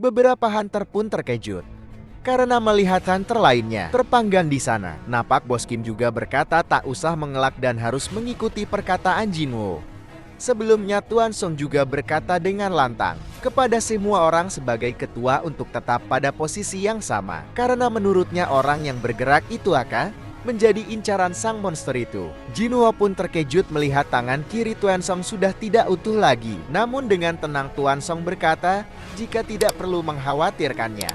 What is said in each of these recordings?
Beberapa hunter pun terkejut karena melihat hunter lainnya terpanggang di sana. Napak Bos Kim juga berkata tak usah mengelak dan harus mengikuti perkataan Jinwoo. Sebelumnya Tuan Song juga berkata dengan lantang kepada semua orang sebagai ketua untuk tetap pada posisi yang sama. Karena menurutnya orang yang bergerak itu akan menjadi incaran sang monster itu. Jinwoo pun terkejut melihat tangan kiri Tuan Song sudah tidak utuh lagi. Namun dengan tenang Tuan Song berkata jika tidak perlu mengkhawatirkannya.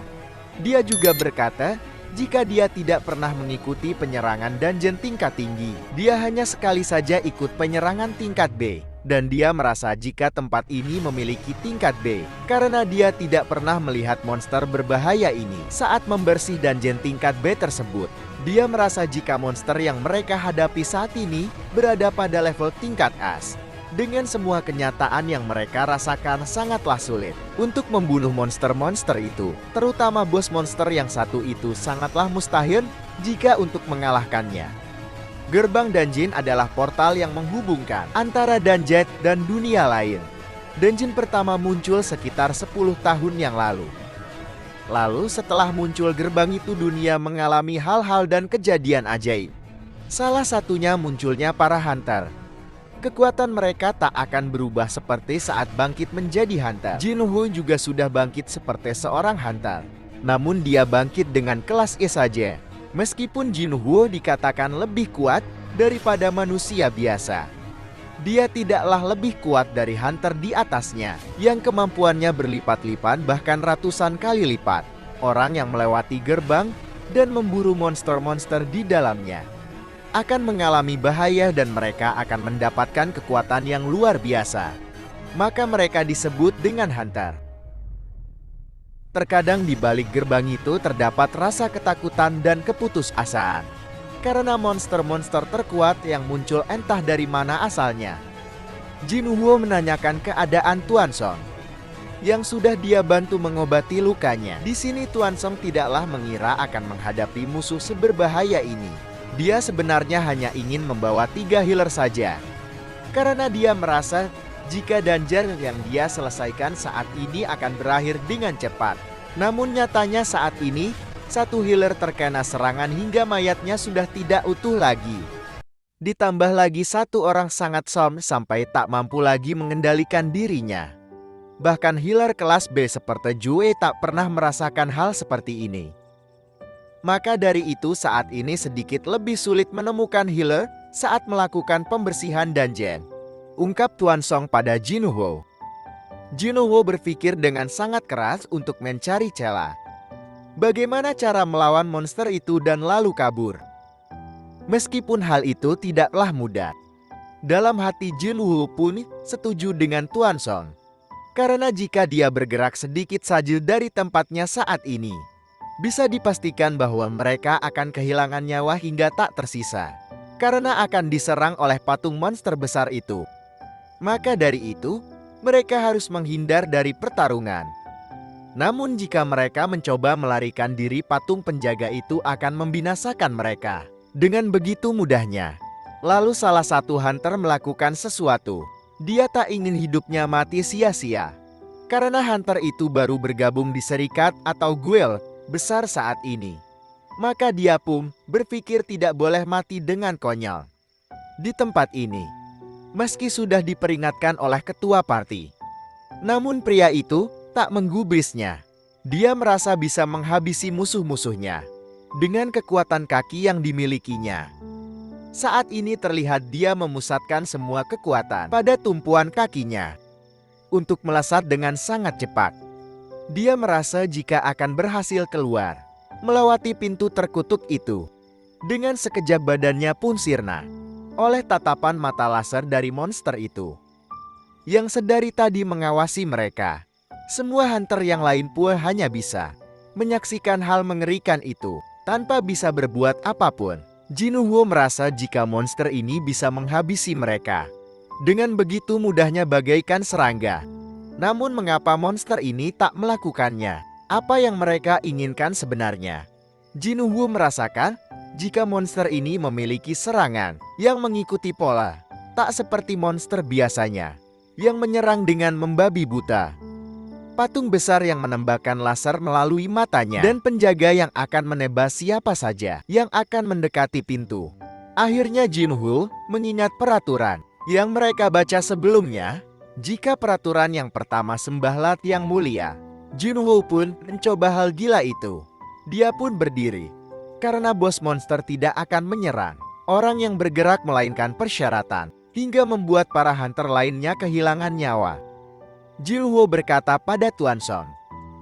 Dia juga berkata jika dia tidak pernah mengikuti penyerangan dungeon tingkat tinggi. Dia hanya sekali saja ikut penyerangan tingkat B. Dan dia merasa jika tempat ini memiliki tingkat B. Karena dia tidak pernah melihat monster berbahaya ini saat membersih dungeon tingkat B tersebut. Dia merasa jika monster yang mereka hadapi saat ini berada pada level tingkat as. Dengan semua kenyataan yang mereka rasakan sangatlah sulit untuk membunuh monster-monster itu. Terutama bos monster yang satu itu sangatlah mustahil jika untuk mengalahkannya. Gerbang dungeon adalah portal yang menghubungkan antara dungeon dan dunia lain. Dungeon pertama muncul sekitar 10 tahun yang lalu. Lalu setelah muncul gerbang itu dunia mengalami hal-hal dan kejadian ajaib. Salah satunya munculnya para hunter. Kekuatan mereka tak akan berubah seperti saat bangkit menjadi hunter. Jinwoo juga sudah bangkit seperti seorang hunter. Namun dia bangkit dengan kelas E saja. Meskipun Jinwoo dikatakan lebih kuat daripada manusia biasa. Dia tidaklah lebih kuat dari hunter di atasnya, yang kemampuannya berlipat-lipat bahkan ratusan kali lipat. Orang yang melewati gerbang dan memburu monster-monster di dalamnya akan mengalami bahaya dan mereka akan mendapatkan kekuatan yang luar biasa. Maka mereka disebut dengan hunter. Terkadang di balik gerbang itu terdapat rasa ketakutan dan keputusasaan. Karena monster-monster terkuat yang muncul entah dari mana asalnya. Jinwoo menanyakan keadaan Tuan Song yang sudah dia bantu mengobati lukanya. Di sini Tuan Song tidaklah mengira akan menghadapi musuh seberbahaya ini. Dia sebenarnya hanya ingin membawa 3 healer saja. Karena dia merasa jika dungeon yang dia selesaikan saat ini akan berakhir dengan cepat. Namun nyatanya saat ini, 1 healer terkena serangan hingga mayatnya sudah tidak utuh lagi. Ditambah lagi 1 orang sangat sampai tak mampu lagi mengendalikan dirinya. Bahkan healer kelas B seperti Jue tak pernah merasakan hal seperti ini. Maka dari itu saat ini sedikit lebih sulit menemukan healer saat melakukan pembersihan dungeon. Ungkap Tuan Song pada Jinwoo. Jinwoo berpikir dengan sangat keras untuk mencari celah. Bagaimana cara melawan monster itu dan lalu kabur? Meskipun hal itu tidaklah mudah. Dalam hati Jinwoo pun setuju dengan Tuan Song. Karena jika dia bergerak sedikit saja dari tempatnya saat ini, bisa dipastikan bahwa mereka akan kehilangan nyawa hingga tak tersisa. Karena akan diserang oleh patung monster besar itu. Maka dari itu, mereka harus menghindar dari pertarungan. Namun jika mereka mencoba melarikan diri, patung penjaga itu akan membinasakan mereka. Dengan begitu mudahnya. Lalu salah satu hunter melakukan sesuatu. Dia tak ingin hidupnya mati sia-sia. Karena hunter itu baru bergabung di serikat atau guild besar saat ini. Maka dia pun berpikir tidak boleh mati dengan konyol. Di tempat ini, meski sudah diperingatkan oleh ketua party, namun pria itu tak menggubrisnya. Dia merasa bisa menghabisi musuh-musuhnya dengan kekuatan kaki yang dimilikinya. Saat ini terlihat dia memusatkan semua kekuatan pada tumpuan kakinya untuk melesat dengan sangat cepat. Dia merasa jika akan berhasil keluar, melewati pintu terkutuk itu. Dengan sekejap badannya pun sirna oleh tatapan mata laser dari monster itu. Yang sedari tadi mengawasi mereka. Semua hunter yang lain pun hanya bisa menyaksikan hal mengerikan itu tanpa bisa berbuat apapun. Jinwoo merasa jika monster ini bisa menghabisi mereka dengan begitu mudahnya bagaikan serangga. Namun mengapa monster ini tak melakukannya? Apa yang mereka inginkan sebenarnya? Jinwoo merasakan jika monster ini memiliki serangan yang mengikuti pola, tak seperti monster biasanya yang menyerang dengan membabi buta. patung besar yang menembakkan laser melalui matanya, dan penjaga yang akan menebas siapa saja yang akan mendekati pintu. Akhirnya Jinwoo mengingat peraturan yang mereka baca sebelumnya. Jika peraturan yang pertama sembah Lat yang mulia, Jinwoo pun mencoba hal gila itu. Dia pun berdiri, karena bos monster tidak akan menyerang orang yang bergerak melainkan persyaratan, hingga membuat para hunter lainnya kehilangan nyawa. Jinwoo berkata pada Tuan Song,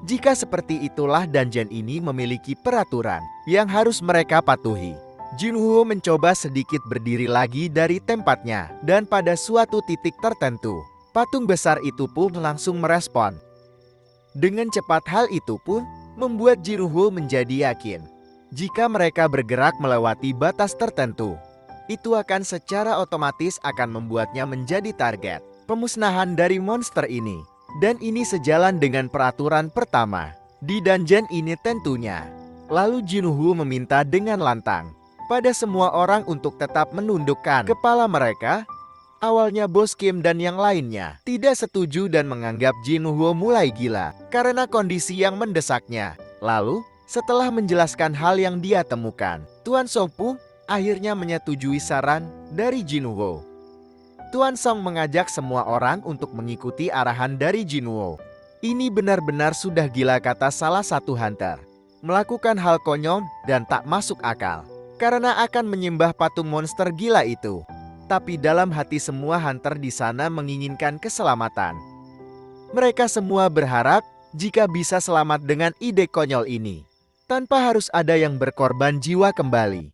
jika seperti itulah dungeon ini memiliki peraturan yang harus mereka patuhi. Jinwoo mencoba sedikit berdiri lagi dari tempatnya, dan pada suatu titik tertentu, patung besar itu pun langsung merespon. Dengan cepat hal itu pun membuat Jinwoo menjadi yakin, jika mereka bergerak melewati batas tertentu, itu akan secara otomatis akan membuatnya menjadi target pemusnahan dari monster ini. Dan ini sejalan dengan peraturan pertama di dungeon ini tentunya. Lalu Jinwoo meminta dengan lantang pada semua orang untuk tetap menundukkan kepala mereka. Awalnya Bos Kim dan yang lainnya tidak setuju dan menganggap Jinwoo mulai gila karena kondisi yang mendesaknya. Lalu, setelah menjelaskan hal yang dia temukan, Tuan Song pun akhirnya menyetujui saran dari Jinwoo. Tuan Song mengajak semua orang untuk mengikuti arahan dari Jinwoo. Ini benar-benar sudah gila, kata salah satu hunter. Melakukan hal konyol dan tak masuk akal, karena akan menyembah patung monster gila itu. Tapi dalam hati semua hunter di sana menginginkan keselamatan. Mereka semua berharap jika bisa selamat dengan ide konyol ini, tanpa harus ada yang berkorban jiwa kembali.